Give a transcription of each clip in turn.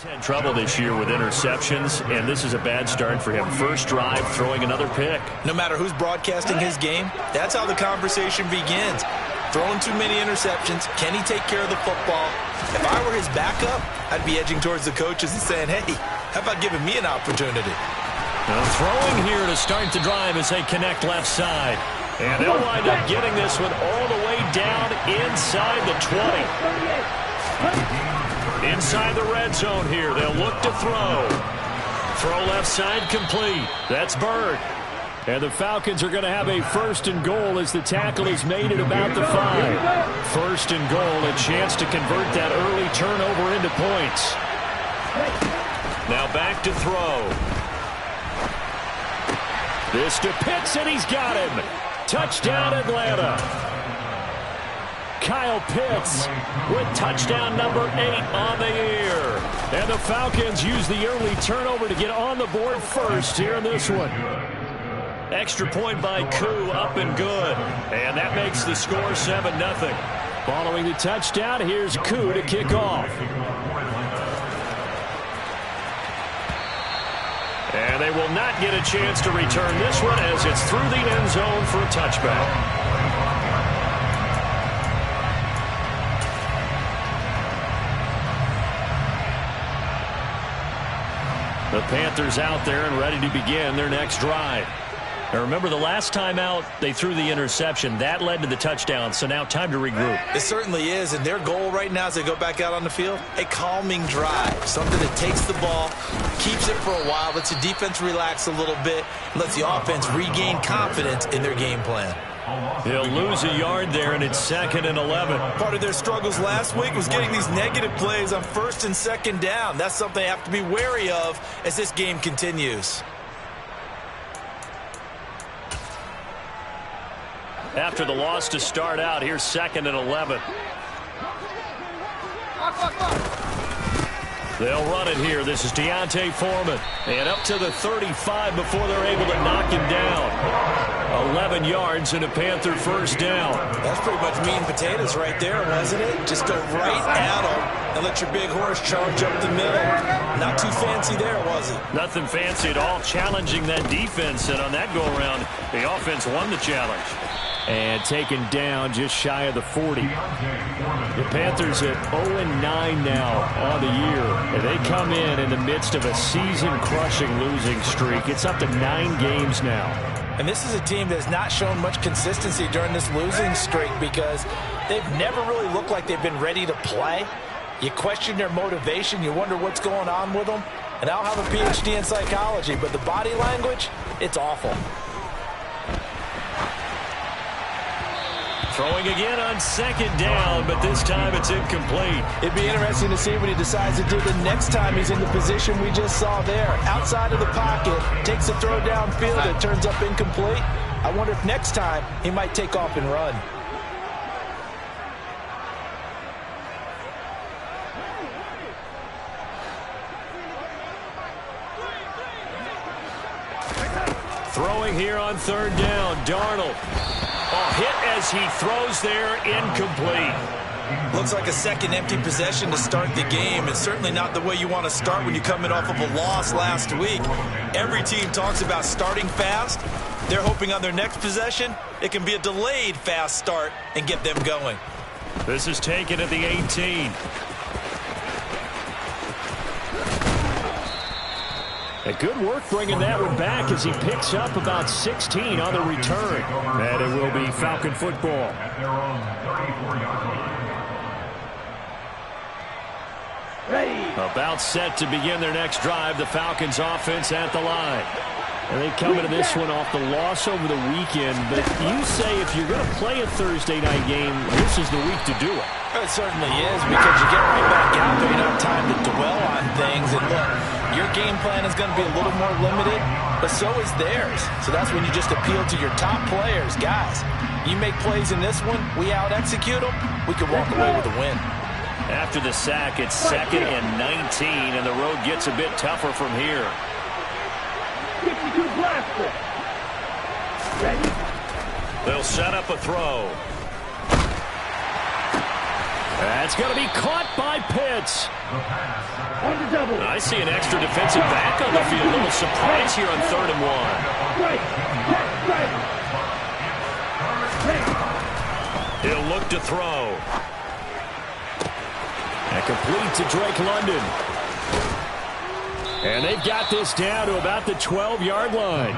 Had trouble this year with interceptions, and this is a bad start for him. First drive, throwing another pick. No matter who's broadcasting his game, that's how the conversation begins. Throwing too many interceptions. Can he take care of the football? If I were his backup, I'd be edging towards the coaches and saying, hey, how about giving me an opportunity? Now throwing here to start the drive as they connect left side. And they'll wind up getting this one all the way down inside the 20. Inside the red zone here, they'll look to throw. Throw left side complete. That's Bird. And the Falcons are going to have a first and goal as the tackle is made at about the 5. First and goal, a chance to convert that early turnover into points. Now back to throw. This to Pitts, and he's got him. Touchdown, Atlanta. Kyle Pitts with touchdown number 8 on the year. And the Falcons use the early turnover to get on the board first here in this one. Extra point by Koo, up and good. And that makes the score 7-0. Following the touchdown, here's Koo to kick off. And they will not get a chance to return this one as it's through the end zone for a touchback. The Panthers out there and ready to begin their next drive. Now remember, the last time out, they threw the interception. That led to the touchdown, so now time to regroup. It certainly is, and their goal right now as they go back out on the field, a calming drive. Something that takes the ball, keeps it for a while, lets the defense relax a little bit, lets the offense regain confidence in their game plan. He'll lose a yard there, and it's 2nd and 11. Part of their struggles last week was getting these negative plays on 1st and 2nd down. That's something they have to be wary of as this game continues. After the loss to start out, here's 2nd and 11. They'll run it here. This is Deontay Foreman. And up to the 35 before they're able to knock him down. 11 yards and a Panther first down. That's pretty much meat and potatoes right there, wasn't it? Just go right at them and let your big horse charge up the middle. Not too fancy there, was it? Nothing fancy at all. Challenging that defense, and on that go-around, the offense won the challenge. And taken down just shy of the 40. The Panthers at 0-9 now on the year. And they come in the midst of a season-crushing losing streak. It's up to 9 games now. And this is a team that has not shown much consistency during this losing streak because they've never really looked like they've been ready to play. You question their motivation. You wonder what's going on with them. And I'll have a PhD in psychology, but the body language, it's awful. Throwing again on 2nd down, but this time it's incomplete. It'd be interesting to see what he decides to do the next time he's in the position we just saw there. Outside of the pocket, takes a throw downfield, it turns up incomplete. I wonder if next time he might take off and run. Throwing here on 3rd down, Darnold. Hit as he throws there, incomplete. Looks like a second empty possession to start the game, and certainly not the way you want to start when you're coming off of a loss last week. Every team talks about starting fast. They're hoping on their next possession, it can be a delayed fast start and get them going. This is taken at the 18. A good work bringing that one back as he picks up about 16 on the return. And it will be Falcon football. About set to begin their next drive. The Falcons offense at the line. And they come into this one off the loss over the weekend. But you say if you're going to play a Thursday night game, this is the week to do it. It certainly is, because you get right back out there. You don't have time to dwell on things. And look, your game plan is going to be a little more limited, but so is theirs. So that's when you just appeal to your top players. Guys, you make plays in this one, we out-execute them, we could walk away with a win. After the sack, it's 2nd and 19, and the road gets a bit tougher from here. They'll set up a throw. That's going to be caught by Pitts. I see an extra defensive back on the field. A little surprise here on 3rd and 1. He'll look to throw. And complete to Drake London. And they've got this down to about the 12-yard line.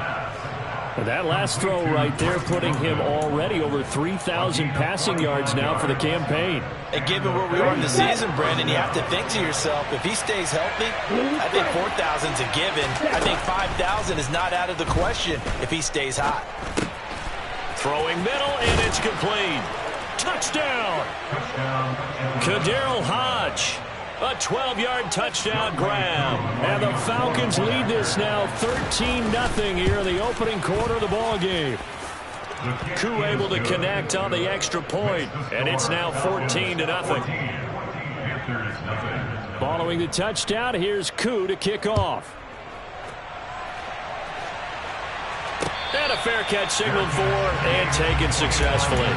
And that last throw right there putting him already over 3,000 passing yards now for the campaign. And given where we are in the season, Brandon, you have to think to yourself, if he stays healthy, I think 4,000 is a given. I think 5,000 is not out of the question if he stays hot. Throwing middle, and it's complete. Touchdown! Kadarrell Hodge. A 12-yard touchdown grab. And the Falcons lead this now 13-0 here in the opening quarter of the ball game. Koo able to connect on the extra point, and it's now 14-0. Following the touchdown, here's Koo to kick off. And a fair catch signaled for and taken successfully.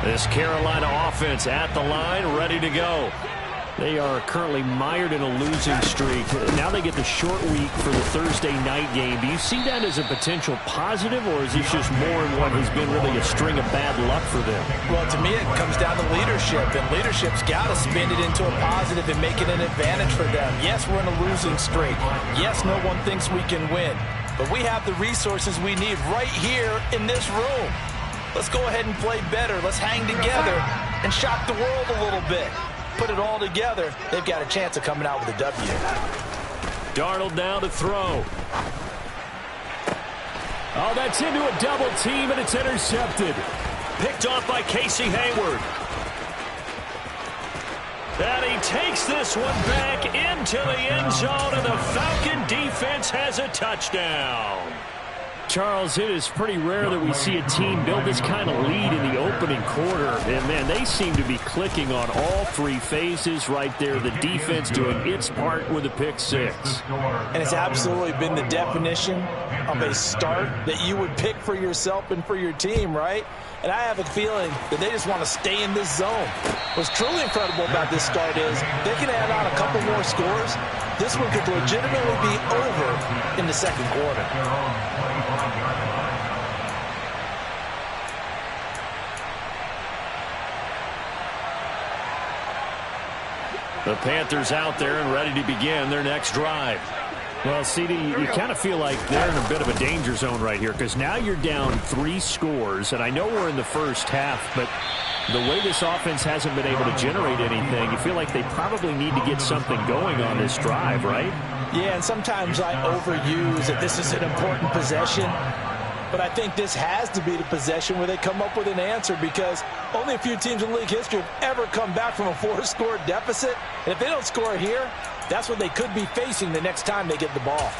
This Carolina offense at the line, ready to go. They are currently mired in a losing streak. Now they get the short week for the Thursday night game. Do you see that as a potential positive, or is this just more in what has been really a string of bad luck for them? Well, to me, it comes down to leadership, and leadership's got to spin it into a positive and make it an advantage for them. Yes, we're in a losing streak. Yes, no one thinks we can win, but we have the resources we need right here in this room. Let's go ahead and play better. Let's hang together and shock the world a little bit. Put it all together, they've got a chance of coming out with a W. Darnold now to throw. Oh, that's into a double team, and it's intercepted. Picked off by Casey Hayward. And he takes this one back into the end zone, and the Falcon defense has a touchdown. Charles, it is pretty rare that we see a team build this kind of lead in the opening quarter. And, man, they seem to be clicking on all three phases right there. The defense doing its part with a pick six. And it's absolutely been the definition of a start that you would pick for yourself and for your team, right? And I have a feeling that they just want to stay in this zone. What's truly incredible about this start is they can add on a couple more scores. This one could legitimately be over in the second quarter. The Panthers out there and ready to begin their next drive. Well, CD, you kind of feel like they're in a bit of a danger zone right here because now you're down 3 scores, and I know we're in the first half, but the way this offense hasn't been able to generate anything, you feel like they probably need to get something going on this drive, right? Yeah, and sometimes I overuse that this is an important possession. But I think this has to be the possession where they come up with an answer because only a few teams in league history have ever come back from a 4-score deficit. And if they don't score here, that's what they could be facing the next time they get the ball.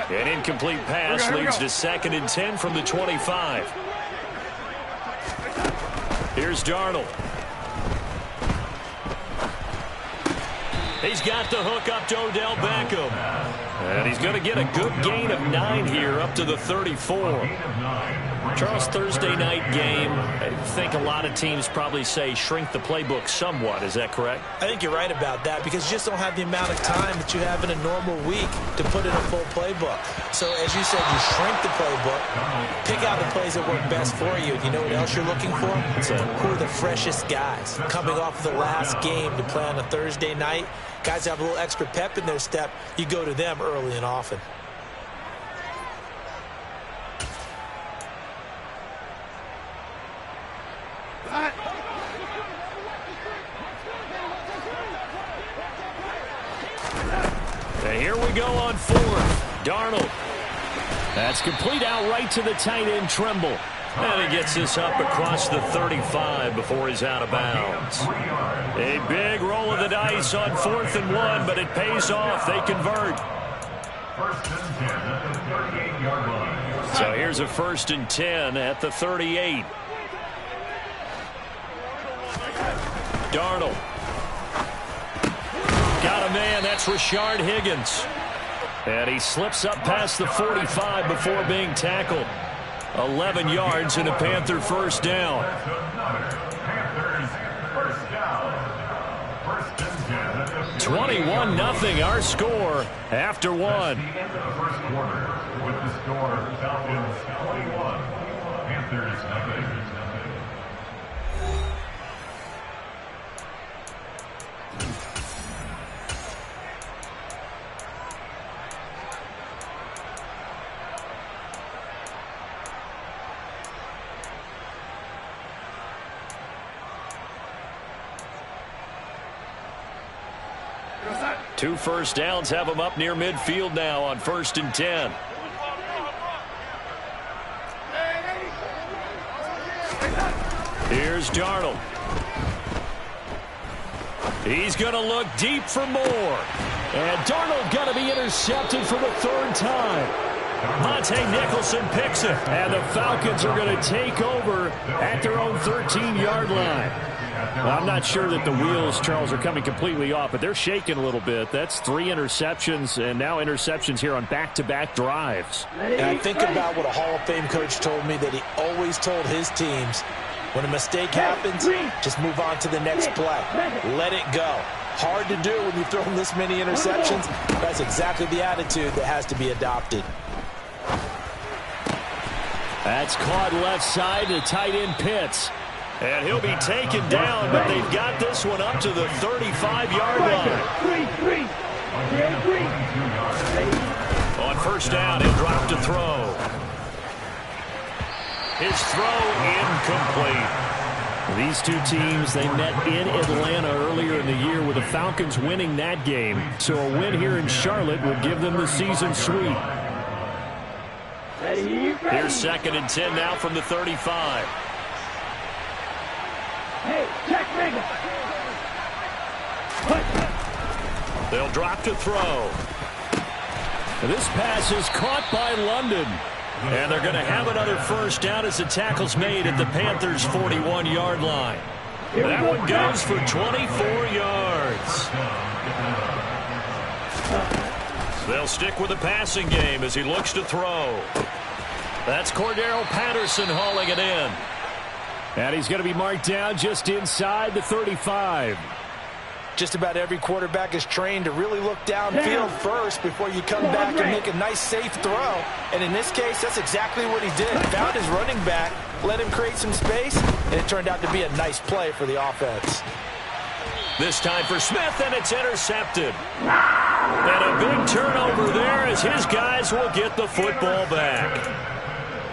An incomplete pass leads to 2nd and 10 from the 25. Here's Darnold. He's got the hook up to Odell Beckham. And he's going to get a good gain of 9 here up to the 34. Charles, Thursday night game, I think a lot of teams probably say shrink the playbook somewhat. Is that correct? I think you're right about that because you just don't have the amount of time that you have in a normal week to put in a full playbook. So, as you said, you shrink the playbook, pick out the plays that work best for you. You know what else you're looking for? Who are the freshest guys coming off of the last game to play on a Thursday night? Guys have a little extra pep in their step. You go to them early and often. And here we go on 4th. Darnold. That's complete out right to the tight end, Tremble. And he gets this up across the 35 before he's out of bounds. A big roll of the dice on 4th and 1, but it pays off. They convert. So here's a 1st and 10 at the 38. Darnold. Got a man. That's Rashard Higgins. And he slips up past the 45 before being tackled. 11 yards and a Panther first down. 21-0 our score after one. With the score, Falcons 21, Panthers 0. Two first downs have them up near midfield now on 1st and 10. Here's Darnold. He's going to look deep for more. And Darnold going to be intercepted for the 3rd time. Monte Nicholson picks it. And the Falcons are going to take over at their own 13-yard line. Well, I'm not sure that the wheels, Charles, are coming completely off, but they're shaking a little bit. That's 3 interceptions and now interceptions here on back-to-back drives. And I think about what a Hall of Fame coach told me that he always told his teams, when a mistake happens, just move on to the next play. Let it go. Hard to do when you've thrown this many interceptions. That's exactly the attitude that has to be adopted. That's caught left side to tight end Pitts. And he'll be taken down, but they've got this one up to the 35-yard line. On 1st down, he'll drop to throw. His throw incomplete. These two teams, they met in Atlanta earlier in the year with the Falcons winning that game. So a win here in Charlotte would give them the season sweep. Here's 2nd and 10 now from the 35. Hey, check Mega. They'll drop to throw. This pass is caught by London. And they're going to have another first down as the tackle's made at the Panthers' 41-yard line. That one goes for 24 yards. They'll stick with the passing game as he looks to throw. That's Cordero Patterson hauling it in. And he's going to be marked down just inside the 35. Just about every quarterback is trained to really look downfield first before you come back and make a nice, safe throw. And in this case, that's exactly what he did. Found his running back, let him create some space, and it turned out to be a nice play for the offense. This time for Smith, and it's intercepted. And a big turnover there as his guys will get the football back.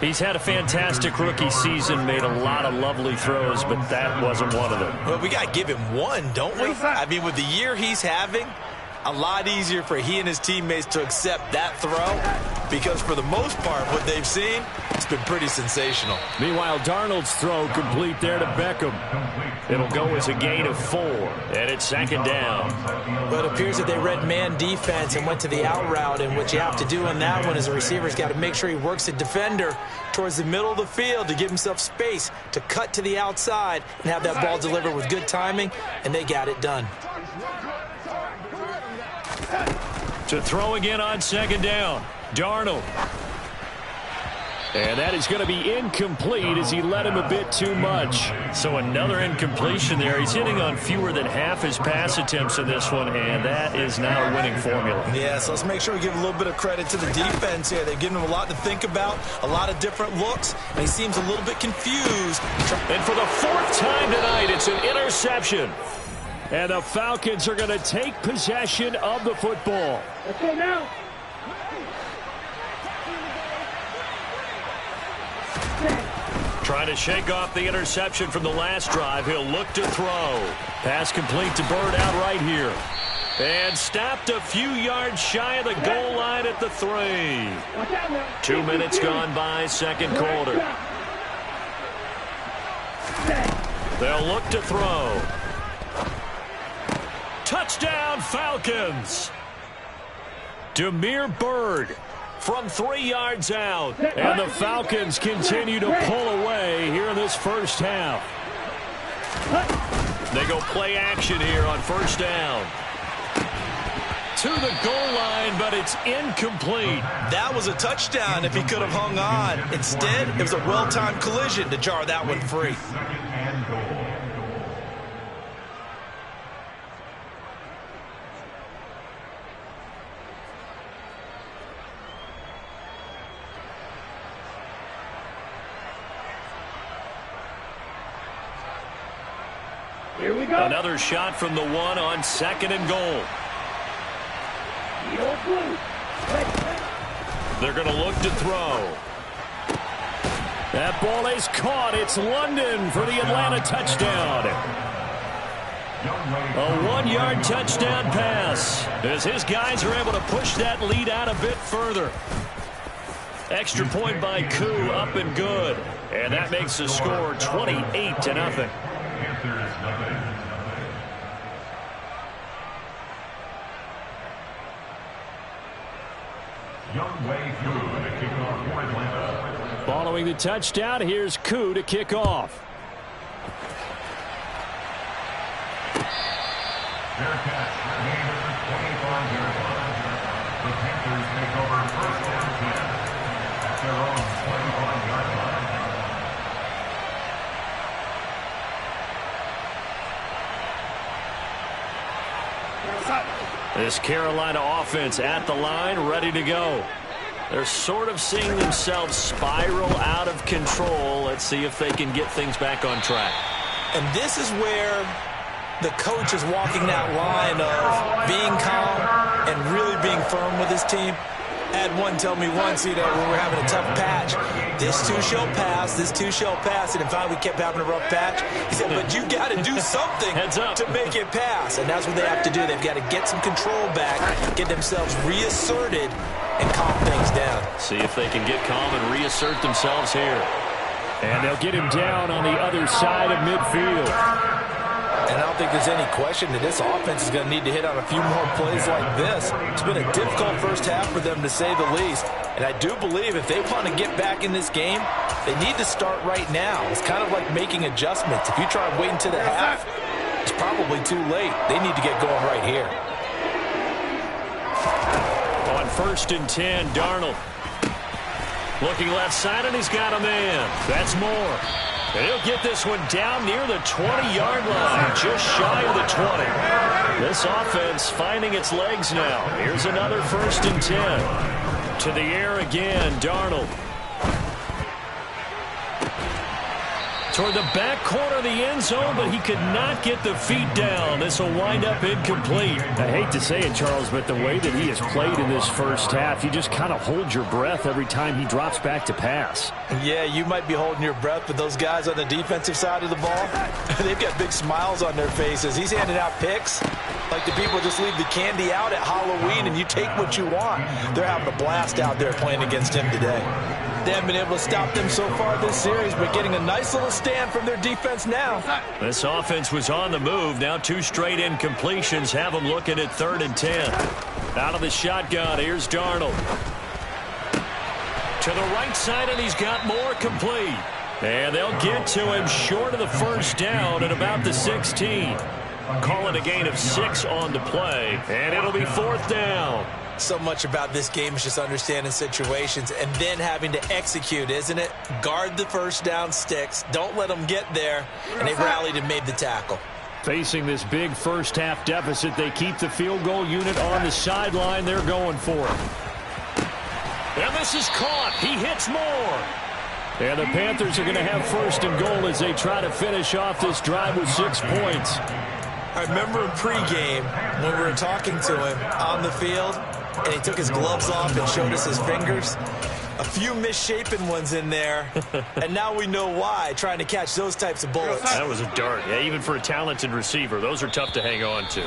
He's had a fantastic rookie season, made a lot of lovely throws, but that wasn't one of them. Well, we got to give him one, don't we? I mean, with the year he's having, a lot easier for he and his teammates to accept that throw because for the most part, what they've seen, it's been pretty sensational. Meanwhile, Darnold's throw complete there to Beckham. It'll go as a gain of 4, and it's 2nd down. But it appears that they read man defense and went to the out route, and what you have to do in that one is a receiver's got to make sure he works the defender towards the middle of the field to give himself space to cut to the outside and have that ball delivered with good timing, and they got it done. To throw again on 2nd down, Darnold. And that is going to be incomplete as he led him a bit too much. So another incompletion there. He's hitting on fewer than half his pass attempts in this one, and that is not a winning formula. Yeah, so let's make sure we give a little bit of credit to the defense here. They've given him a lot to think about, a lot of different looks, and he seems a little bit confused. And for the 4th time tonight, it's an interception. And the Falcons are going to take possession of the football. Let's go now. Trying to shake off the interception from the last drive. He'll look to throw. Pass complete to Bird out right here. And stopped a few yards shy of the goal line at the 3. 2 minutes gone by, 2nd quarter. They'll look to throw. Touchdown, Falcons. Damiere Byrd from 3 yards out. And the Falcons continue to pull away here in this first half. They go play action here on first down. To the goal line, but it's incomplete. That was a touchdown if he could have hung on. Instead, it was a well-timed collision to jar that one free. Second and goal. Here we go. Another shot from the one on second and goal. The old blue. They're going to look to throw. That ball is caught. It's London for the Atlanta touchdown. A 1-yard touchdown pass as his guys are able to push that lead out a bit further. Extra point by Koo, up and good. And that makes the score 28-0. Panthers nothing. Young Wei Koo to kick off for Atlanta. Following the touchdown, here's Koo to kick off. Fair catch, gain at the 25-yard line. The Panthers take over first and 10 at their own 25-yard line. This Carolina offense at the line, ready to go. They're sort of seeing themselves spiral out of control. Let's see if they can get things back on track. And this is where the coach is walking that line of being calm and really being firm with his team. I had one tell me once, when we were having a tough patch, this too shall pass, this too shall pass, and finally we kept having a rough patch. He said, but you got to do something to make it pass, and that's what they have to do. They've got to get some control back, get themselves reasserted, and calm things down. See if they can get calm and reassert themselves here. And they'll get him down on the other side of midfield. And I don't think there's any question that this offense is going to need to hit on a few more plays like this. It's been a difficult first half for them, to say the least. And I do believe if they want to get back in this game, they need to start right now. It's kind of like making adjustments. If you try waiting to the half, it's probably too late. They need to get going right here. On first and 10, Darnold. Looking left side, and he's got a man. That's Moore. And he'll get this one down near the 20-yard line, just shy of the 20. This offense finding its legs now. Here's another first and 10. To the air again, Darnold. Toward the back corner of the end zone, but he could not get the feet down. This will wind up incomplete. I hate to say it, Charles, but the way that he has played in this first half, you just kind of hold your breath every time he drops back to pass. Yeah, you might be holding your breath, but those guys on the defensive side of the ball, they've got big smiles on their faces. He's handing out picks like the people just leave the candy out at Halloween and you take what you want. They're having a blast out there playing against him today. They haven't been able to stop them so far this series, but getting a nice little stand from their defense now. This offense was on the move. Now 2 straight incompletions have them looking at 3rd and 10. Out of the shotgun, here's Darnold. To the right side, and he's got Moore complete. And they'll get to him short of the first down at about the 16. Call it a gain of 6 on the play, and it'll be 4th down. So much about this game is just understanding situations and then having to execute, isn't it? Guard the first down sticks. Don't let them get there. And they rallied and made the tackle. Facing this big first half deficit, they keep the field goal unit on the sideline. They're going for it. And this is caught. He hits Moore. And the Panthers are going to have 1st and goal as they try to finish off this drive with 6 points. I remember in pregame when we were talking to him on the field, and he took his gloves off and showed us his fingers. A few misshapen ones in there, and now we know why, trying to catch those types of bullets. That was a dart. Yeah, even for a talented receiver, those are tough to hang on to.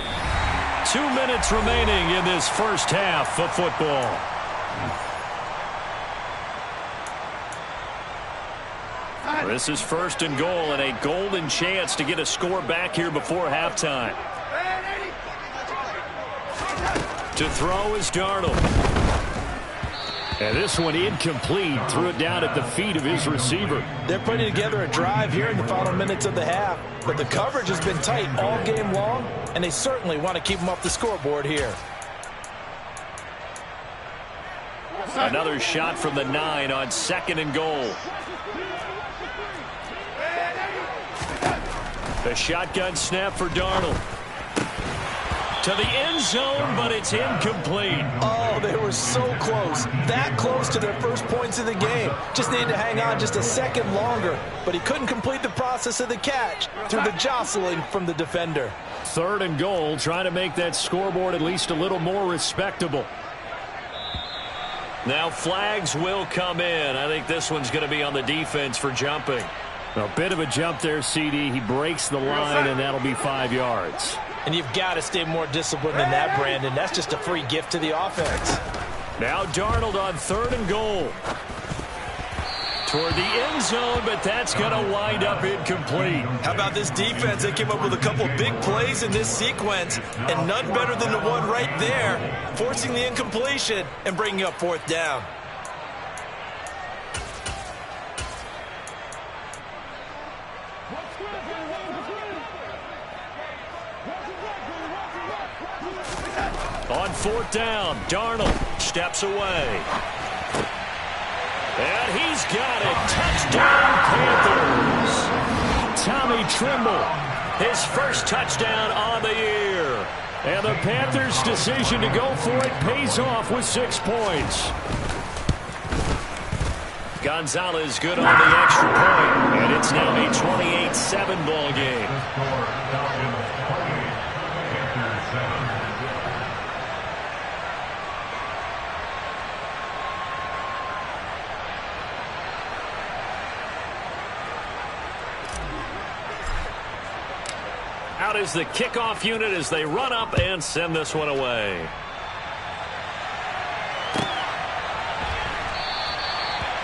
2 minutes remaining in this first half of football. This is 1st and goal and a golden chance to get a score back here before halftime. To throw is Darnold. And this one incomplete. Threw it down at the feet of his receiver. They're putting together a drive here in the final minutes of the half. But the coverage has been tight all game long, and they certainly want to keep them off the scoreboard here. Another shot from the 9 on 2nd and goal. The shotgun snap for Darnold. To the end zone, but it's incomplete. Oh, they were so close. That close to their first points of the game. Just needed to hang on just a second longer. But he couldn't complete the process of the catch through the jostling from the defender. 3rd and goal, trying to make that scoreboard at least a little more respectable. Now flags will come in. I think this one's going to be on the defense for jumping. A bit of a jump there, CD. He breaks the line, and that'll be 5 yards. And you've got to stay more disciplined than that, Brandon. That's just a free gift to the offense. Now Darnold on 3rd and goal. Toward the end zone, but that's going to wind up incomplete. How about this defense? They came up with a couple of big plays in this sequence, and none better than the one right there, forcing the incompletion and bringing up 4th down. On 4th down, Darnold steps away. And he's got it. Touchdown, Panthers. Tommy Tremble, his first touchdown on the year. And the Panthers' decision to go for it pays off with 6 points. Gonzalez good on the extra point, and it's now a 28-7 ball game. Out is the kickoff unit as they run up and send this one away.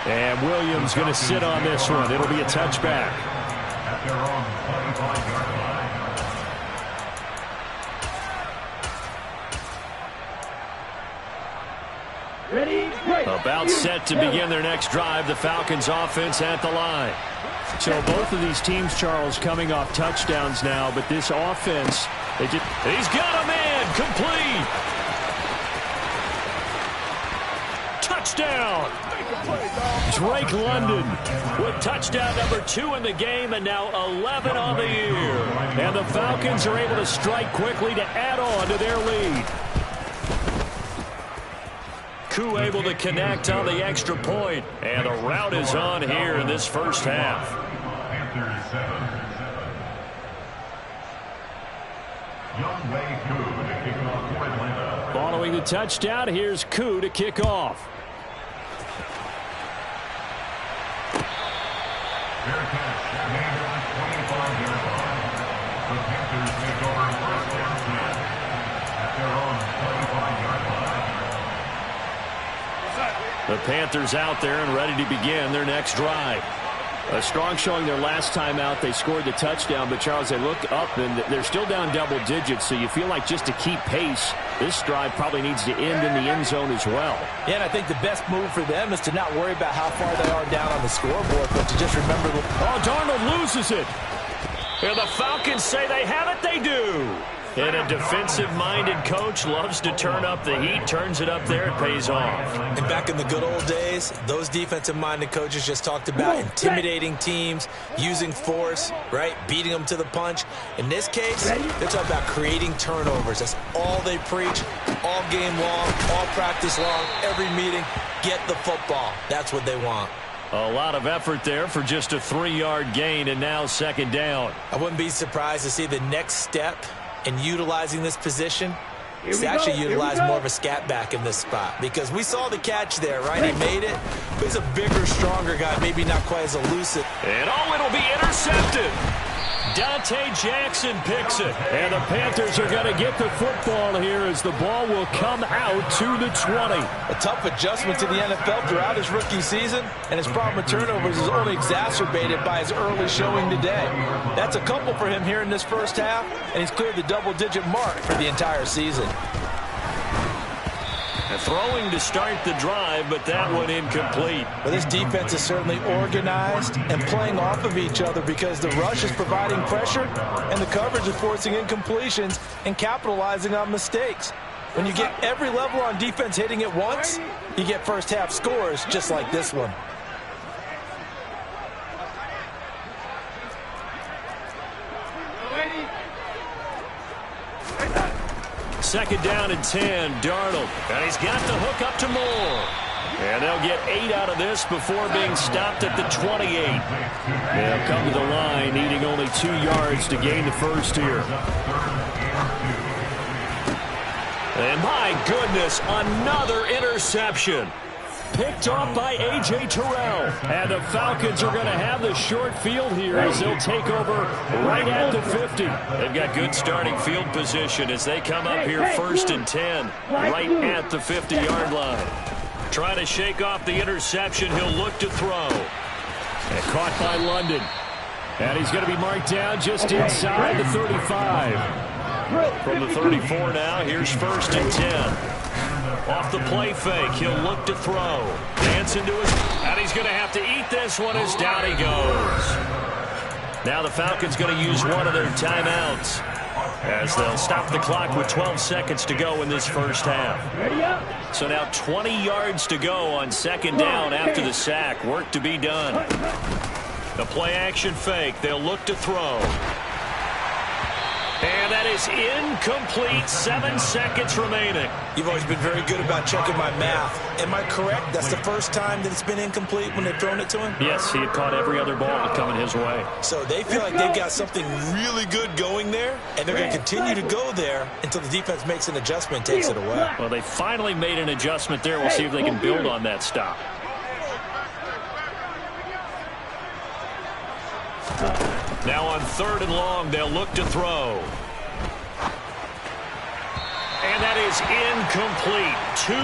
And Williams going to sit on this one. It'll be a touchback. At their own 25-yard line. Ready, break. About set to begin their next drive. The Falcons offense at the line. So both of these teams, Charles, coming off touchdowns now, but this offense, he's got a man, complete. Touchdown. Drake London with touchdown number 2 in the game, and now 11 on the year. And the Falcons are able to strike quickly to add on to their lead. Koo able to connect on the extra point, and the route is on here in this first half. Following the touchdown, here's Koo to kick off. Fair catch made on 25-yard line. The Panthers take over 1st and 10 at their own 25-yard line. The Panthers out there and ready to begin their next drive. A strong showing their last time out. They scored the touchdown, but Charles, they look up and they're still down double digits, so you feel like just to keep pace, this drive probably needs to end in the end zone as well. Yeah, and I think the best move for them is to not worry about how far they are down on the scoreboard, but to just remember. Oh, Darnold loses it. And the Falcons say they have it. They do. And a defensive-minded coach loves to turn up the heat, turns it up there, it pays off. And back in the good old days, those defensive-minded coaches just talked about intimidating teams, using force, right, beating them to the punch. In this case, they're talking about creating turnovers. That's all they preach, all game long, all practice long, every meeting. Get the football. That's what they want. A lot of effort there for just a 3-yard gain, and now 2nd down. I wouldn't be surprised to see the next step in utilizing this position is to actually utilize more of a scat back in this spot, because we saw the catch there, right? He made it, but he's a bigger, stronger guy, maybe not quite as elusive. And it'll be intercepted. Dante Jackson picks it. And the Panthers are going to get the football here as the ball will come out to the 20. A tough adjustment to the NFL throughout his rookie season, and his problem with turnovers is only exacerbated by his early showing today. That's a couple for him here in this first half, and he's cleared the double-digit mark for the entire season. And throwing to start the drive, but that one incomplete. Well, this defense is certainly organized and playing off of each other because the rush is providing pressure and the coverage is forcing incompletions and capitalizing on mistakes. When you get every level on defense hitting at once, you get first half scores just like this one. Second down and 10, Darnold. And he's got the hook up to Moore. And they'll get 8 out of this before being stopped at the 28. They'll come to the line, needing only 2 yards to gain the first here. And my goodness, another interception. Picked off by A.J. Terrell. And the Falcons are going to have the short field here as they'll take over right at the 50. They've got good starting field position as they come up here first and 10 right at the 50-yard line. Trying to shake off the interception. He'll look to throw. And caught by London. And he's going to be marked down just inside the 35. From the 34 now, here's first and 10. Off the play fake, he'll look to throw. Dance into his, and he's going to have to eat this one as down he goes. Now the Falcons going to use one of their timeouts as they'll stop the clock with 12 seconds to go in this first half. So now 20 yards to go on second down after the sack. Work to be done. The play action fake, they'll look to throw. And that is incomplete. 7 seconds remaining. You've always been very good about checking my math. Am I correct? That's the first time that it's been incomplete when they've thrown it to him? Yes, he had caught every other ball coming his way. So they feel like they've got something really good going there, and they're going to continue to go there until the defense makes an adjustment and takes it away. Well, they finally made an adjustment there. We'll see if they can build on that stop. Now on third and long, they'll look to throw. And that is incomplete. 2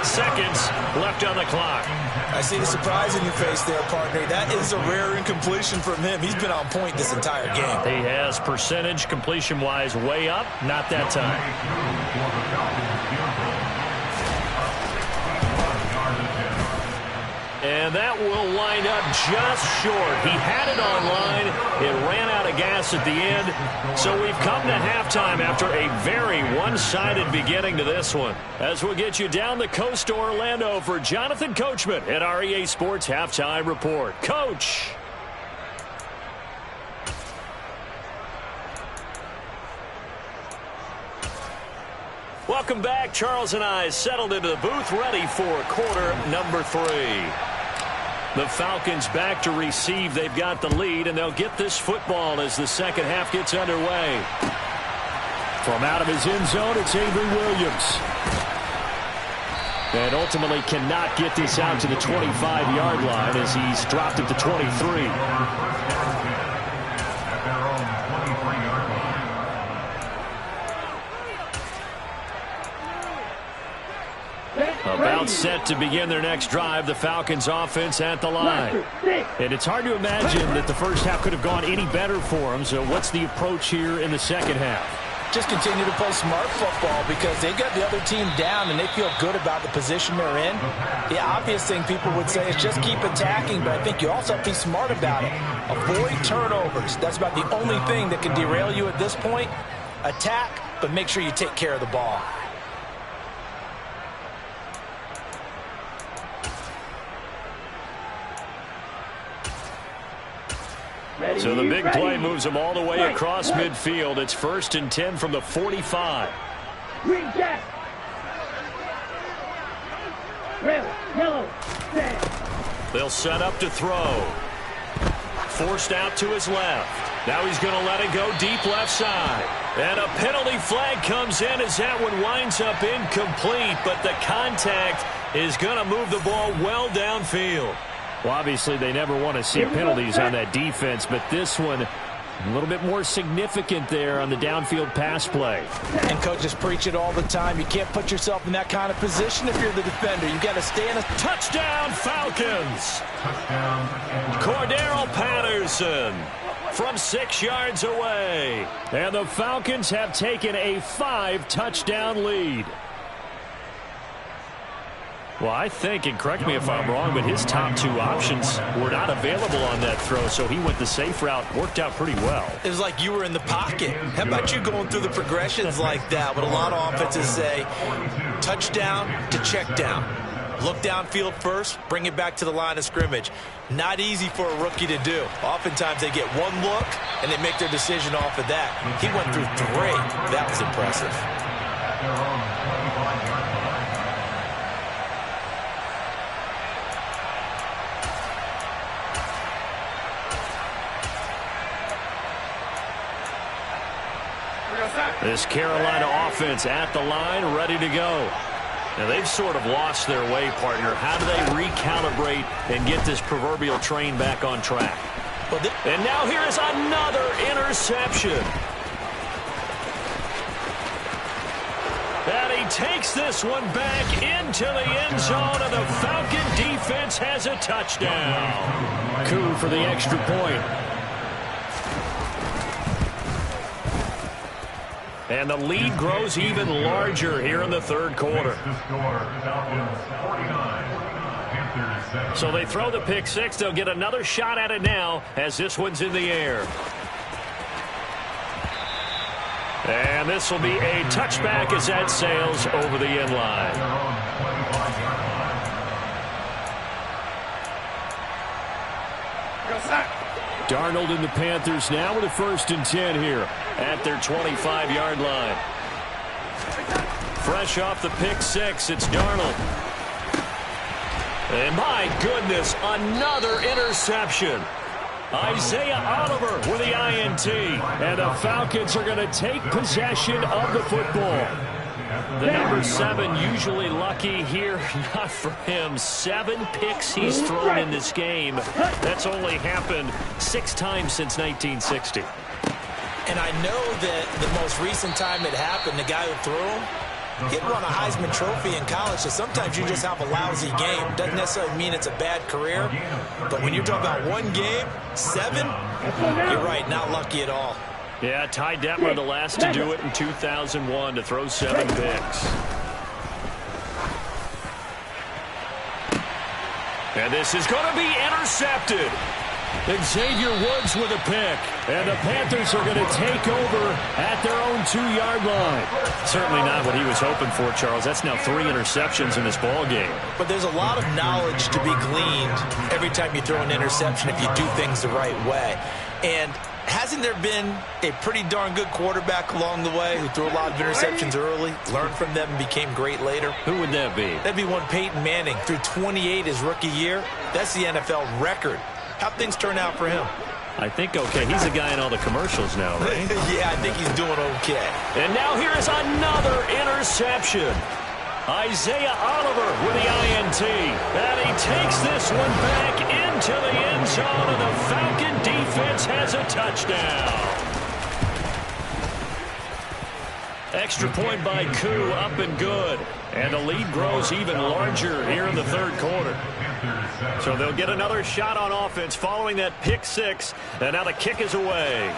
seconds left on the clock. I see the surprise in your face there, partner. That is a rare incompletion from him. He's been on point this entire game. He has percentage completion-wise way up. Not that time. And that will wind up just short. He had it on line. It ran out of gas at the end. So we've come to halftime after a very one-sided beginning to this one. As we'll get you down the coast to Orlando for Jonathan Coachman at our EA Sports Halftime Report. Coach. Welcome back. Charles and I settled into the booth ready for quarter number 3. The Falcons back to receive. They've got the lead, and they'll get this football as the second half gets underway. From out of his end zone, it's Avery Williams. And ultimately cannot get this out to the 25-yard line as he's dropped at the 23. About set to begin their next drive, the Falcons offense at the line. And it's hard to imagine that the first half could have gone any better for them. So what's the approach here in the second half? Just continue to play smart football because they got the other team down and they feel good about the position they're in. The obvious thing people would say is just keep attacking, but I think you also have to be smart about it. Avoid turnovers. That's about the only thing that can derail you at this point. Attack, but make sure you take care of the ball. So the big play moves them all the way across midfield. It's first and 10 from the 45. Green jack. Red, yellow, red. They'll set up to throw. Forced out to his left. Now he's going to let it go deep left side. And a penalty flag comes in as that one winds up incomplete. But the contact is going to move the ball well downfield. Well, obviously, they never want to see penalties on that defense, but this one a little bit more significant there on the downfield pass play. And coaches preach it all the time. You can't put yourself in that kind of position if you're the defender. You've got to stay in a touchdown, Falcons. Cordero Patterson from 6 yards away. And the Falcons have taken a 5-touchdown lead. Well, I think, and correct me if I'm wrong, but his top two options were not available on that throw, so he went the safe route. Worked out pretty well. It was like you were in the pocket. How about you going through the progressions like that? What a lot of offenses say, touchdown to check down. Look downfield first, bring it back to the line of scrimmage. Not easy for a rookie to do. Oftentimes they get one look, and they make their decision off of that. He went through 3. That was impressive. This Carolina offense at the line, ready to go. Now, they've sort of lost their way, partner. How do they recalibrate and get this proverbial train back on track? And now here is another interception. And he takes this one back into the end zone, and the Falcon defense has a touchdown. Coup for the extra point. And the lead grows even larger here in the third quarter. So they throw the pick six. They'll get another shot at it now as this one's in the air. And this will be a touchback as that sails over the end line. Darnold and the Panthers now with a 1st and 10 here at their 25-yard line. Fresh off the pick six, it's Darnold. And my goodness, another interception. Isaiah Oliver with the INT. And the Falcons are going to take possession of the football. The number 7 usually lucky here. Not for him. 7 picks he's thrown in this game. That's only happened 6 times since 1960. And I know that the most recent time it happened, the guy who threw him, he had won a Heisman Trophy in college, so sometimes you just have a lousy game. Doesn't necessarily mean it's a bad career, but when you're talking about one game, 7, you're right, not lucky at all. Yeah, Ty Detmer, the last to do it in 2001, to throw 7 picks. And this is going to be intercepted. Xavier Woods with a pick. And the Panthers are going to take over at their own 2-yard line. Certainly not what he was hoping for, Charles. That's now 3 interceptions in this ball game. But there's a lot of knowledge to be gleaned every time you throw an interception if you do things the right way. And hasn't there been a pretty darn good quarterback along the way who threw a lot of interceptions early, learned from them, and became great later? Who would that be? That'd be one Peyton Manning. Threw 28 his rookie year. That's the NFL record. How'd things turn out for him? I think okay. He's a guy in all the commercials now, right? Yeah, I think he's doing okay. And now here is another interception. Isaiah Oliver with the INT. And he takes this one back into the end zone, and the Falcon defense has a touchdown. Extra point by Koo, up and good. And the lead grows even larger here in the third quarter. So they'll get another shot on offense following that pick six. And now the kick is away.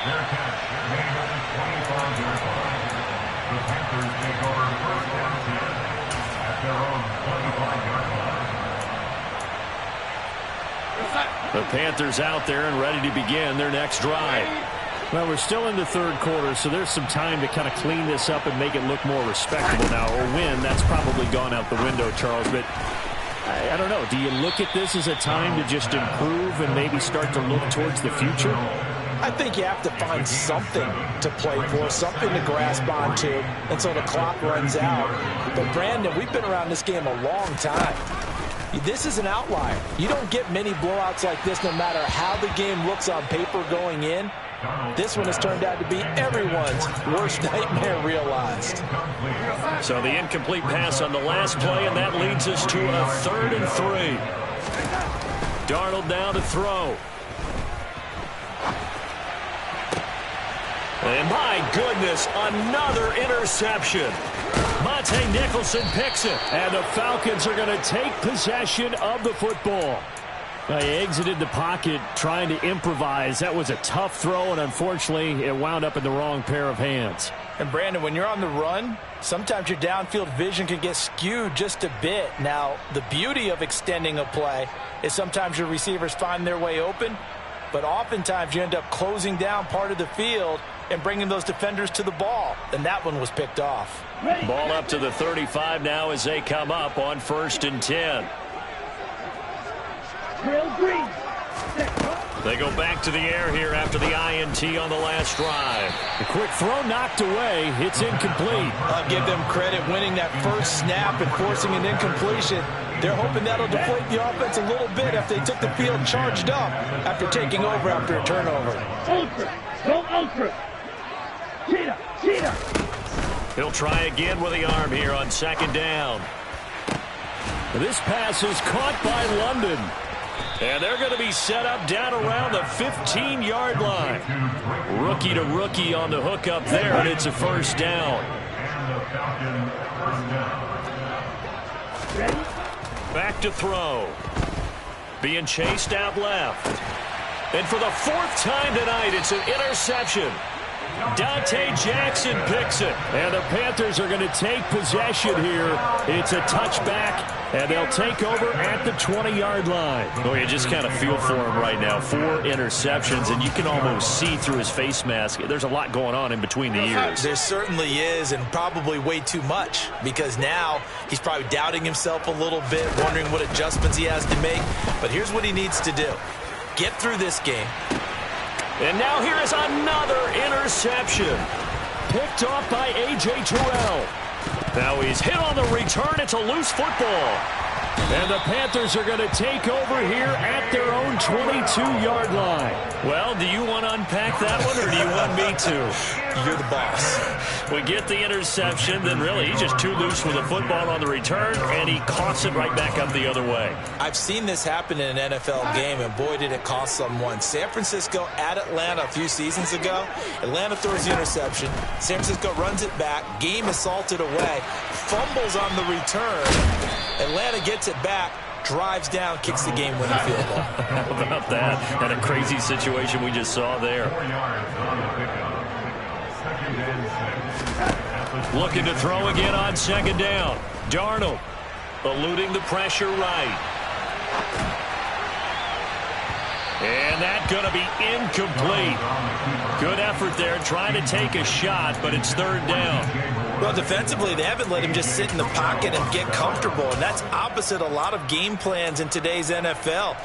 Their catch made at the 25-yard line. The Panthers take over 1st and 10 at their own 25-yard line. The Panthers out there and ready to begin their next drive. Well, we're still in the third quarter, so there's some time to kind of clean this up and make it look more respectable now. Or win, that's probably gone out the window, Charles. But I don't know. Do you look at this as a time to just improve and maybe start to look towards the future? I think you have to find something to play for, something to grasp onto until the clock runs out. But, Brandon, we've been around this game a long time. This is an outlier. You don't get many blowouts like this no matter how the game looks on paper going in. This one has turned out to be everyone's worst nightmare realized. So the incomplete pass on the last play, and that leads us to a 3rd and 3. Darnold now to throw. And my goodness, another interception. Monte Nicholson picks it, and the Falcons are going to take possession of the football. He exited the pocket trying to improvise. That was a tough throw, and unfortunately, it wound up in the wrong pair of hands. And, Brandon, when you're on the run, sometimes your downfield vision can get skewed just a bit. Now, the beauty of extending a play is sometimes your receivers find their way open, but oftentimes you end up closing down part of the field and bringing those defenders to the ball. And that one was picked off. Ball up to the 35 now as they come up on 1st and 10. They go back to the air here after the INT on the last drive. A quick throw knocked away. It's incomplete. I'll give them credit winning that first snap and forcing an incompletion. They're hoping that'll deflate the offense a little bit after they took the field charged up after taking over after a turnover. Ultra! Go ultra! Cheetah! Cheetah! He'll try again with the arm here on 2nd down. This pass is caught by London. And they're going to be set up down around the 15-yard line. Rookie to rookie on the hook up there, and it's a 1st down. Back to throw. Being chased out left. And for the 4th time tonight, it's an interception. Dante Jackson picks it. And the Panthers are going to take possession here. It's a touchback, and they'll take over at the 20-yard line. Oh, you just kind of feel for him right now. 4 interceptions, and you can almost see through his face mask. There's a lot going on in between the ears. There certainly is, and probably way too much, because now he's probably doubting himself a little bit, wondering what adjustments he has to make. But here's what he needs to do. Get through this game. And now here is another interception. Picked off by A.J. Terrell. Now he's hit on the return. It's a loose football. And the Panthers are going to take over here at their own 22-yard line. Well, do you want to unpack that one, or do you want me to? You're the boss. We get the interception, then really he's just too loose with the football on the return, and he coughs it right back up the other way. I've seen this happen in an NFL game, and boy, did it cost someone. San Francisco at Atlanta a few seasons ago. Atlanta throws the interception. San Francisco runs it back. Game is salted away. Fumbles on the return. Atlanta gets it back, drives down, kicks the game-winning field goal. How about that? And a crazy situation we just saw there. Looking to throw again on 2nd down. Darnold eluding the pressure right. And that's going to be incomplete. Good effort there trying to take a shot, but it's 3rd down. Well, defensively, they haven't let him just sit in the pocket and get comfortable, and that's opposite a lot of game plans in today's NFL.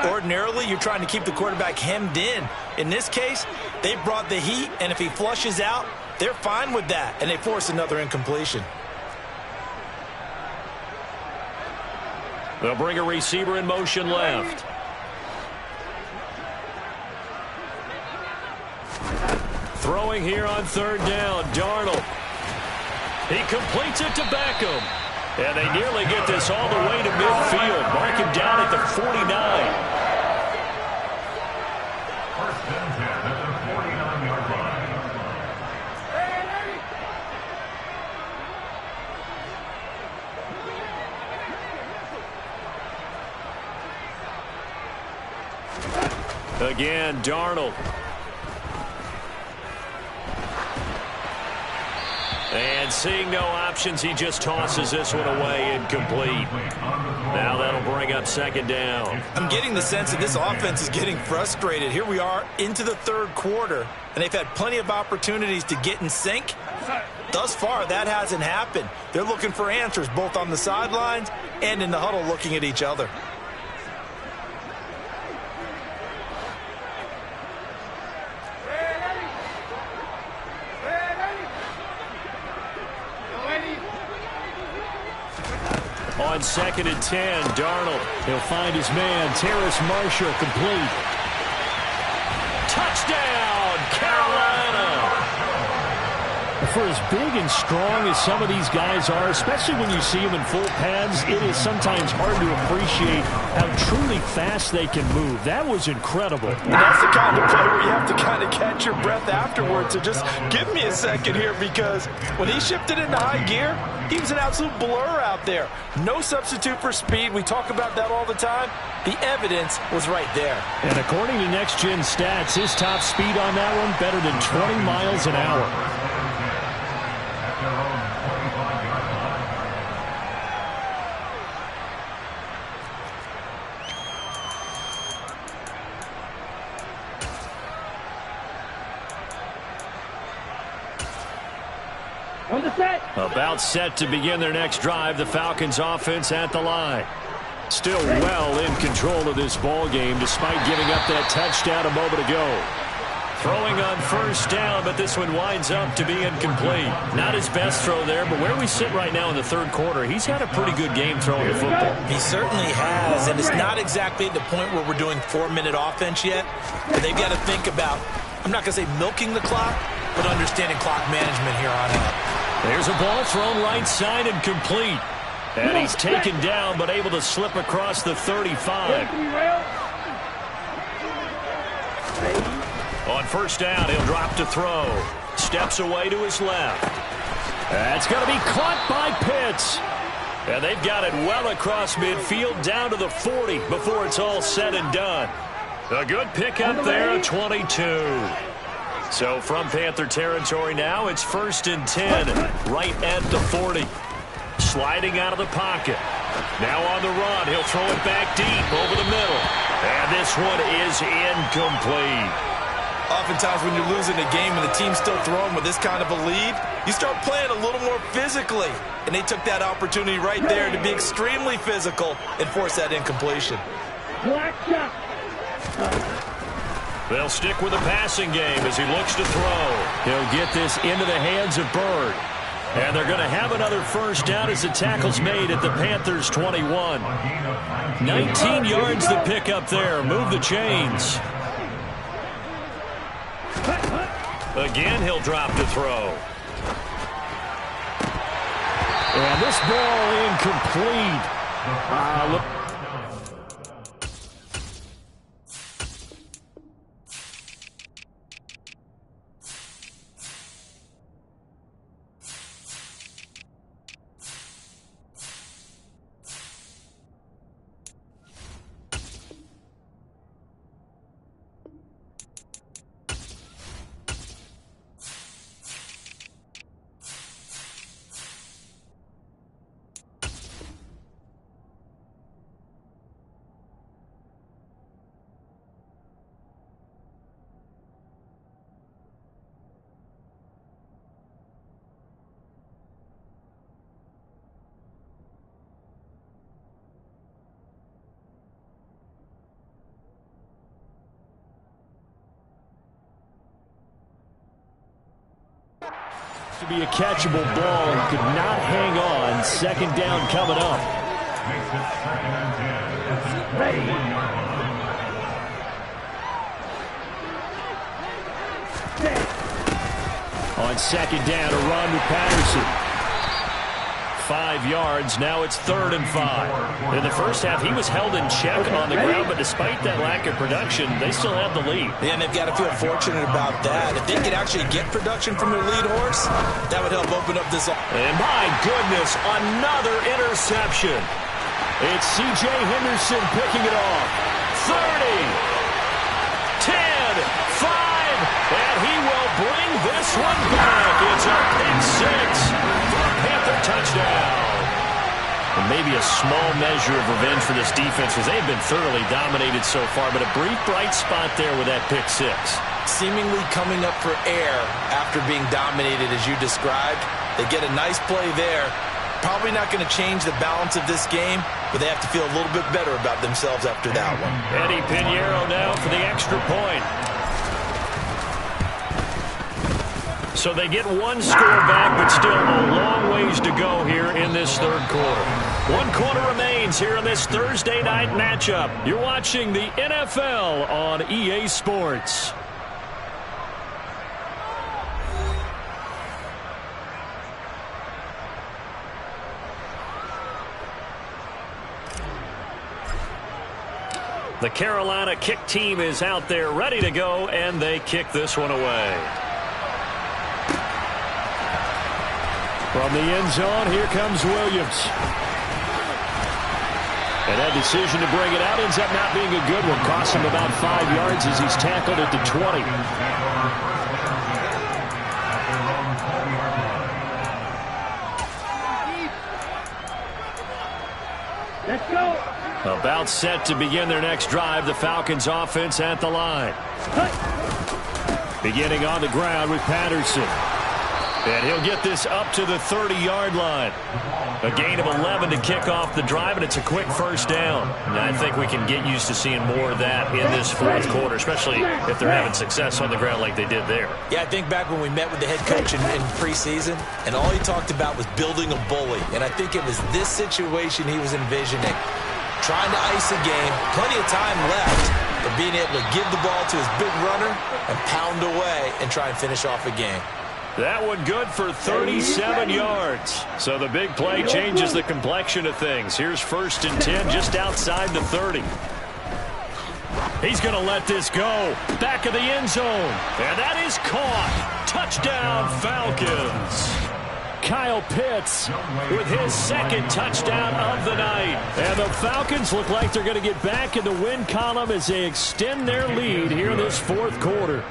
Ordinarily, you're trying to keep the quarterback hemmed in. In this case, they brought the heat, and if he flushes out, they're fine with that, and they force another incompletion. They'll bring a receiver in motion left. Throwing here on 3rd down, Darnold. He completes it to Beckham. And they nearly get this all the way to midfield. Mark him down at the 49. 1st and 10 at the 49-yard line. Again, Darnold. And seeing no options, he just tosses this one away, incomplete. Now that'll bring up 2nd down. I'm getting the sense that this offense is getting frustrated. Here we are into the 3rd quarter, and they've had plenty of opportunities to get in sync. Thus far, that hasn't happened. They're looking for answers both on the sidelines and in the huddle looking at each other. On 2nd and 10, Darnold. He'll find his man, Terrace Marshall, complete. Touchdown, Carolina! for as big and strong as some of these guys are, especially when you see them in full pads, it is sometimes hard to appreciate how truly fast they can move. That was incredible. And that's the kind of play where you have to kind of catch your breath afterwards. So just give me a second here, because when he shifted into high gear, he was an absolute blur out there. No substitute for speed. We talk about that all the time. The evidence was right there. And according to Next Gen Stats, his top speed on that one better than 20 miles an hour. On the set. About set to begin their next drive, the Falcons offense at the line. Still well in control of this ball game despite giving up that touchdown a moment ago. Throwing on first down, but this one winds up to be incomplete. Not his best throw there, but where we sit right now in the third quarter, he's had a pretty good game throwing the football. He certainly has, and it's not exactly the point where we're doing 4-minute offense yet, but they've got to think about, I'm not going to say milking the clock, but understanding clock management here on out. There's a ball thrown right side and complete. And he's taken down, but able to slip across the 35. On first down, he'll drop to throw. Steps away to his left. That's going to be caught by Pitts. And they've got it well across midfield down to the 40 before it's all said and done. A good pickup there, 22. So from Panther territory now, it's 1st and 10, right at the 40. Sliding out of the pocket. Now on the run, he'll throw it back deep over the middle. And this one is incomplete. Oftentimes when you're losing a game and the team's still throwing with this kind of a lead, you start playing a little more physically. And they took that opportunity right there to be extremely physical and force that incompletion. Black shot. They'll stick with the passing game as he looks to throw. He'll get this into the hands of Bird. And they're going to have another first down as the tackle's made at the Panthers' 21. 19 yards to pick up there. Move the chains. Again, he'll drop to throw. And this ball incomplete. Look. To be a catchable ball and could not hang on. Second down coming up. Makes it 2nd and 10. Ready. On second down, a run with Patterson. 5 yards. Now it's 3rd and 5. In the first half, he was held in check on the ground, but despite that lack of production, they still have the lead. And they've got to feel fortunate about that. If they could actually get production from their lead horse, that would help open up this. And my goodness, another interception. It's C.J. Henderson picking it off. 30, 10, 5, and he will bring this one back. It's a pick six for a Panther touchdown. And maybe a small measure of revenge for this defense because they've been thoroughly dominated so far, but a brief bright spot there with that pick six. Seemingly coming up for air after being dominated as you described. They get a nice play there. Probably not going to change the balance of this game, but they have to feel a little bit better about themselves after that one. Eddie Pinheiro now for the extra point. So they get one score back, but still a long ways to go here in this third quarter. 1 quarter remains here in this Thursday night matchup. You're watching the NFL on EA Sports. The Carolina kick team is out there ready to go, and they kick this one away. From the end zone, here comes Williams. And that decision to bring it out ends up not being a good one. Costs him about 5 yards as he's tackled at the 20. Let's go. About set to begin their next drive. The Falcons offense at the line. Beginning on the ground with Patterson. And he'll get this up to the 30-yard line. A gain of 11 to kick off the drive, and it's a quick first down. And I think we can get used to seeing more of that in this fourth quarter, especially if they're having success on the ground like they did there. Yeah, I think back when we met with the head coach in preseason, and all he talked about was building a bully. And I think it was this situation he was envisioning. Trying to ice a game, plenty of time left, but being able to give the ball to his big runner and pound away and try and finish off a game. That one good for 37 yards. So the big play changes the complexion of things. Here's 1st and 10 just outside the 30. He's going to let this go. Back of the end zone. And that is caught. Touchdown, Falcons. Kyle Pitts with his 2nd touchdown of the night. And the Falcons look like they're going to get back in the win column as they extend their lead here in this fourth quarter.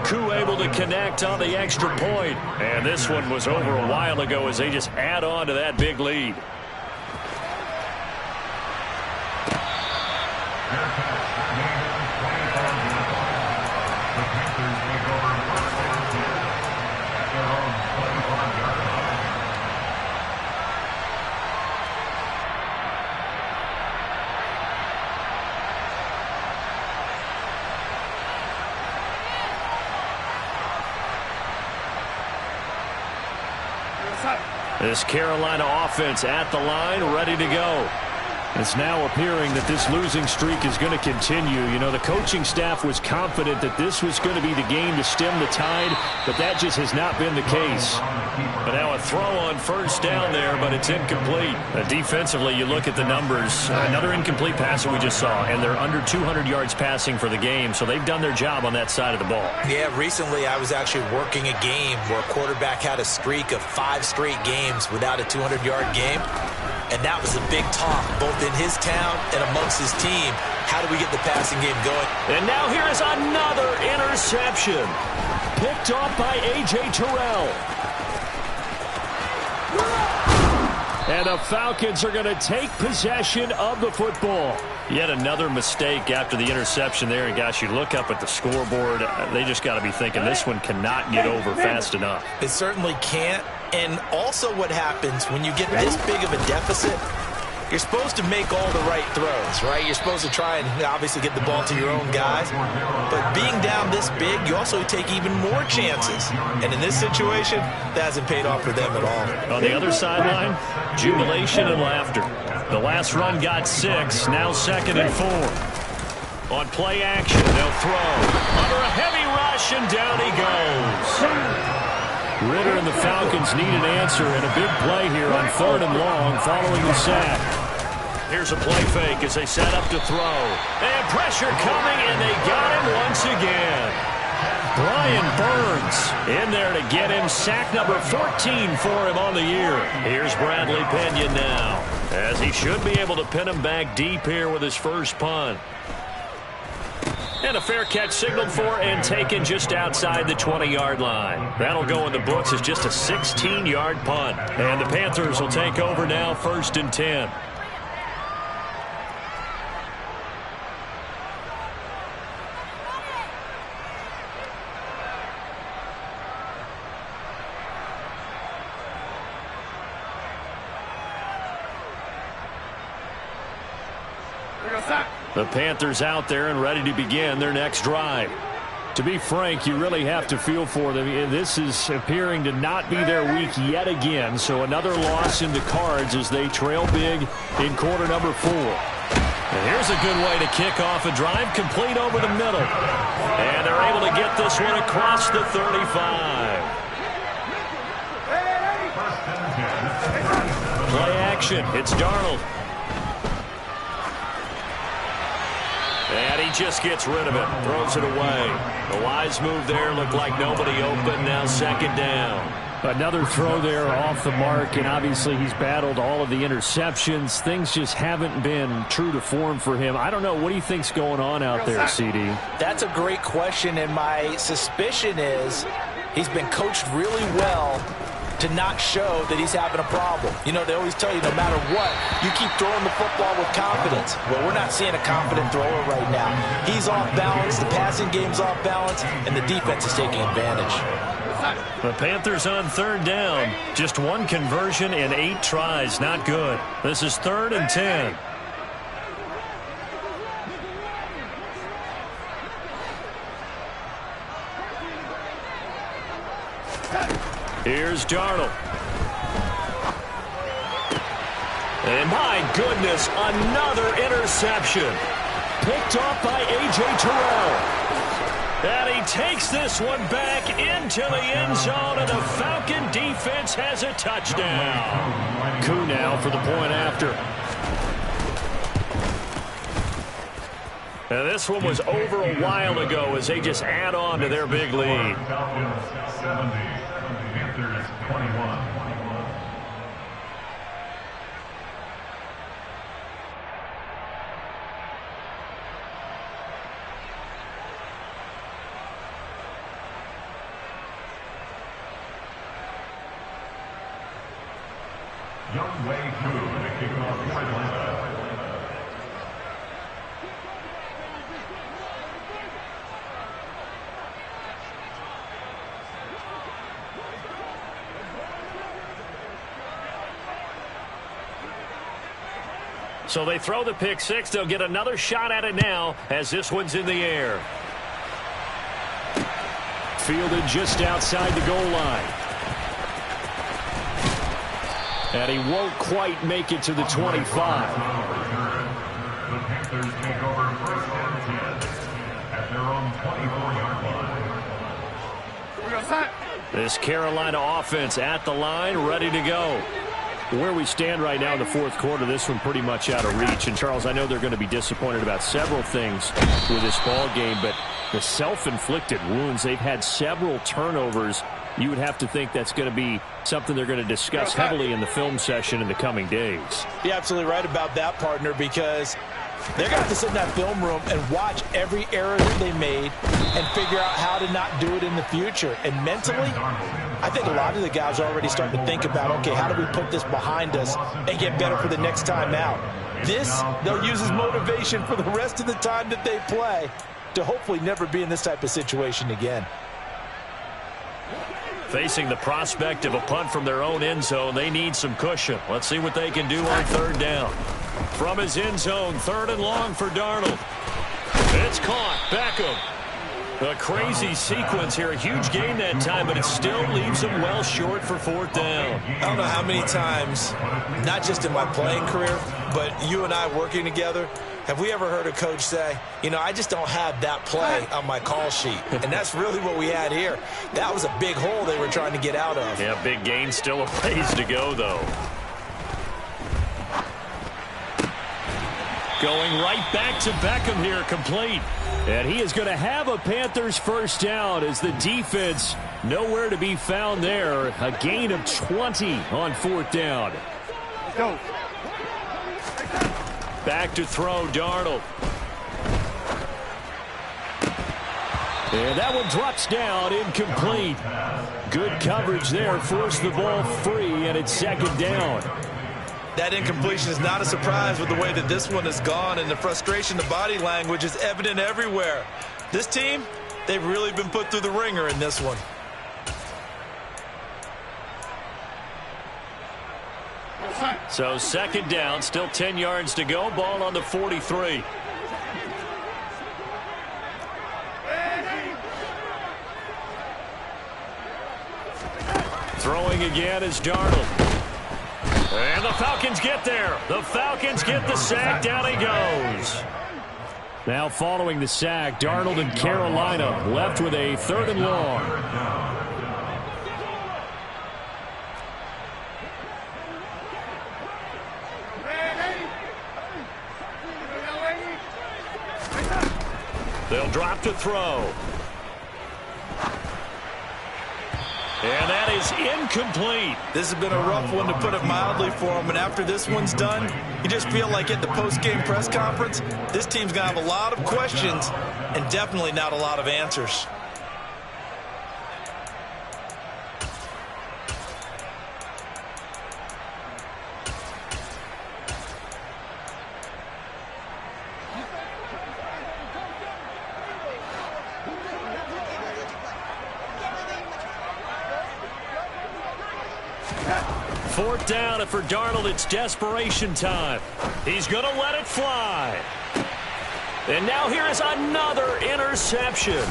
Koo able to connect on the extra point. And this one was over a while ago as they just add on to that big lead. This Carolina offense at the line, ready to go. It's now appearing that this losing streak is going to continue. You know, the coaching staff was confident that this was going to be the game to stem the tide, but that just has not been the case. But now a throw on 1st down there, but it's incomplete. Defensively, you look at the numbers. Another incomplete pass that we just saw, and they're under 200 yards passing for the game, so they've done their job on that side of the ball. Yeah, recently I was actually working a game where a quarterback had a streak of 5 straight games without a 200-yard game. And that was a big talk, both in his town and amongst his team. How do we get the passing game going? And now here is another interception. Picked off by A.J. Terrell. And the Falcons are going to take possession of the football. Yet another mistake after the interception there. And, gosh, you look up at the scoreboard, they just got to be thinking this one cannot get over fast enough. It certainly can't. And also what happens when you get this big of a deficit, you're supposed to make all the right throws, right? You're supposed to try and obviously get the ball to your own guys. But being down this big, you also take even more chances. And in this situation, that hasn't paid off for them at all. On the other sideline, jubilation and laughter. The last run got 6, now 2nd and 4. On play action, they'll throw. Under a heavy rush, and down he goes. Ritter and the Falcons need an answer, and a big play here on 3rd and long following the sack. Here's a play fake as they set up to throw. And pressure coming, and they got him once again. Brian Burns in there to get him. Sack number 14 for him on the year. Here's Bradley Pena now, as he should be able to pin him back deep here with his first punt. And a fair catch signaled for and taken just outside the 20-yard line. That'll go in the books as just a 16-yard punt. And the Panthers will take over now, 1st and 10. The Panthers out there and ready to begin their next drive. To be frank, you really have to feel for them. This is appearing to not be their week yet again, so another loss in the cards as they trail big in quarter number 4. And here's a good way to kick off a drive, complete over the middle. And they're able to get this one across the 35. Play action. It's Darnold. And he just gets rid of it, throws it away. The wise move there, looked like nobody open, now second down. Another throw there off the mark, and obviously he's battled all of the interceptions. Things just haven't been true to form for him. I don't know. What do you think's going on out there, CD? That's a great question, and my suspicion is he's been coached really well to not show that he's having a problem. You know, they always tell you no matter what, you keep throwing the football with confidence. Well, we're not seeing a confident thrower right now. He's off balance, the passing game's off balance, and the defense is taking advantage. The Panthers on third down. Just one conversion in 8 tries. Not good. This is 3rd and 10. Here's Darnold. And my goodness, another interception. Picked off by A.J. Terrell. And he takes this one back into the end zone, and the Falcon defense has a touchdown. Coup now for the point after. And this one was over a while ago as they just add on to their big lead. Falcons 70, Panthers 21. Young Wei Koo to kick off for Atlanta. So they throw the pick six. They'll get another shot at it now as this one's in the air. Fielded just outside the goal line. And he won't quite make it to the 25. The Panthers take over 1st and 10 at their own 24-yard line. This Carolina offense at the line, ready to go. Where we stand right now in the 4th quarter, this one pretty much out of reach. And, Charles, I know they're going to be disappointed about several things with this ball game, but the self-inflicted wounds, they've had several turnovers. You would have to think that's going to be something they're going to discuss heavily in the film session in the coming days. You're absolutely right about that, partner, because they're going to have to sit in that film room and watch every error that they made and figure out how to not do it in the future. And mentally, I think a lot of the guys are already starting to think about, okay, how do we put this behind us and get better for the next time out? This, they'll use as motivation for the rest of the time that they play to hopefully never be in this type of situation again. Facing the prospect of a punt from their own end zone, they need some cushion. Let's see what they can do on 3rd down. From his end zone, 3rd and long for Darnold. It's caught. Beckham. A crazy sequence here. A huge gain that time, but it still leaves him well short for 4th down. I don't know how many times, not just in my playing career, but you and I working together, have we ever heard a coach say, you know, I just don't have that play on my call sheet? And that's really what we had here. That was a big hole they were trying to get out of. Yeah, big gain, still a ways to go, though. Going right back to Beckham here, complete. And he is going to have a Panthers 1st down as the defense nowhere to be found there. A gain of 20 on 4th down. Let's go. Back to throw, Darnold. And that one drops down, incomplete. Good coverage there, forced the ball free, and it's 2nd down. That incompletion is not a surprise with the way that this one has gone, and the frustration, the body language is evident everywhere. This team, they've really been put through the ringer in this one. So 2nd down, still 10 yards to go, ball on the 43. Throwing again is Darnold. And the Falcons get there. The Falcons get the sack. Down he goes. Now following the sack, Darnold and Carolina left with a 3rd and long. They'll drop to throw. And that is incomplete. This has been a rough one, to put it mildly, for him. And after this one's done, you just feel like at the post-game press conference, this team's going to have a lot of questions and definitely not a lot of answers. Fourth down, and for Darnold, it's desperation time. He's going to let it fly. And now here is another interception.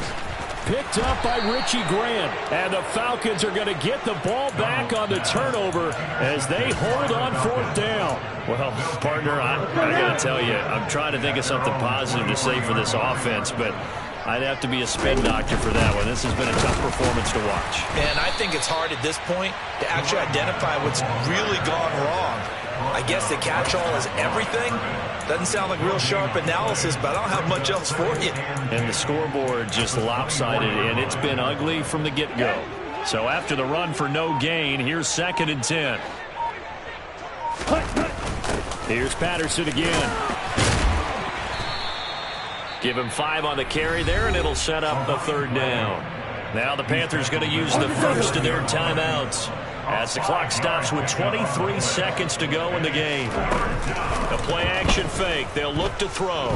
Picked up by Richie Grant. And the Falcons are going to get the ball back on the turnover as they hold on fourth down. Well, partner, I got to tell you, I'm trying to think of something positive to say for this offense, but I'd have to be a spin doctor for that one. This has been a tough performance to watch. And I think it's hard at this point to actually identify what's really gone wrong. I guess the catch-all is everything. Doesn't sound like real sharp analysis, but I don't have much else for you. And the scoreboard just lopsided, and it's been ugly from the get-go. So after the run for no gain, here's 2nd and 10. Here's Patterson again. Give him 5 on the carry there, and it'll set up a 3rd down. Now the Panthers going to use the first of their timeouts as the clock stops with 23 seconds to go in the game. A play-action fake. They'll look to throw.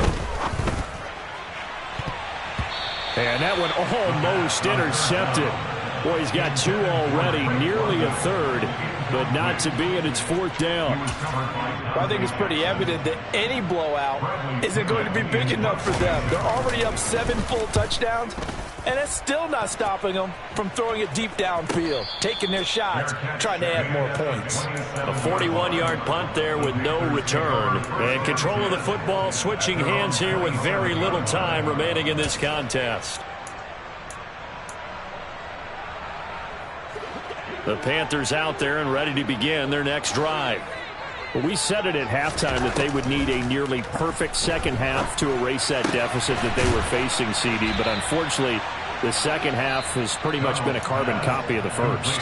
And that one almost intercepted. Boy, he's got 2 already, nearly a 3rd, but not to be, and it's 4th down. I think it's pretty evident that any blowout isn't going to be big enough for them. They're already up 7 full touchdowns, and it's still not stopping them from throwing it deep downfield, taking their shots, trying to add more points. A 41-yard punt there with no return. And control of the football, switching hands here with very little time remaining in this contest. The Panthers out there and ready to begin their next drive. Well, we said it at halftime that they would need a nearly perfect second half to erase that deficit that they were facing, CD. But unfortunately, the second half has pretty much been a carbon copy of the first.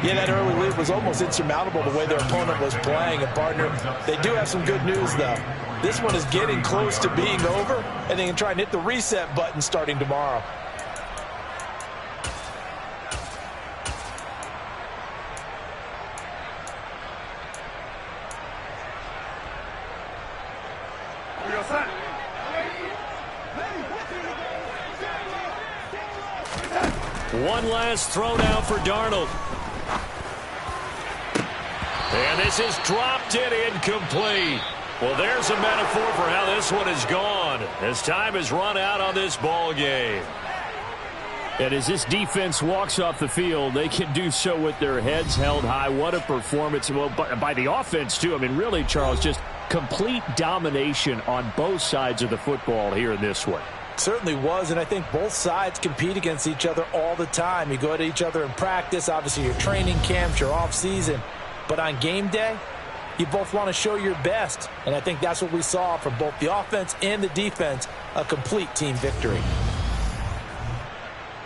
Yeah, that early lead was almost insurmountable the way their opponent was playing. And, partner, they do have some good news, though. This one is getting close to being over, and they can try and hit the reset button starting tomorrow. One last throw now for Darnold. And this is dropped in incomplete. Well, there's a metaphor for how this one is gone as time has run out on this ball game. And as this defense walks off the field, they can do so with their heads held high. What a performance. Well, by the offense, too. I mean, really, Charles, just complete domination on both sides of the football here in this one. Certainly was, and I think both sides compete against each other all the time. You go at each other in practice, obviously your training camps, your off-season. But on game day, you both want to show your best. And I think that's what we saw from both the offense and the defense, a complete team victory.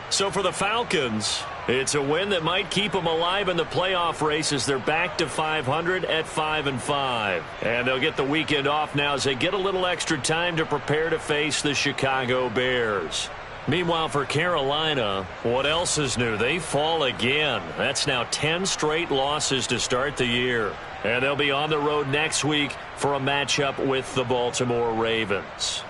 So for the Falcons, it's a win that might keep them alive in the playoff race as they're back to 500 at 5-5. And they'll get the weekend off now as they get a little extra time to prepare to face the Chicago Bears. Meanwhile, for Carolina, what else is new? They fall again. That's now 10 straight losses to start the year. And they'll be on the road next week for a matchup with the Baltimore Ravens.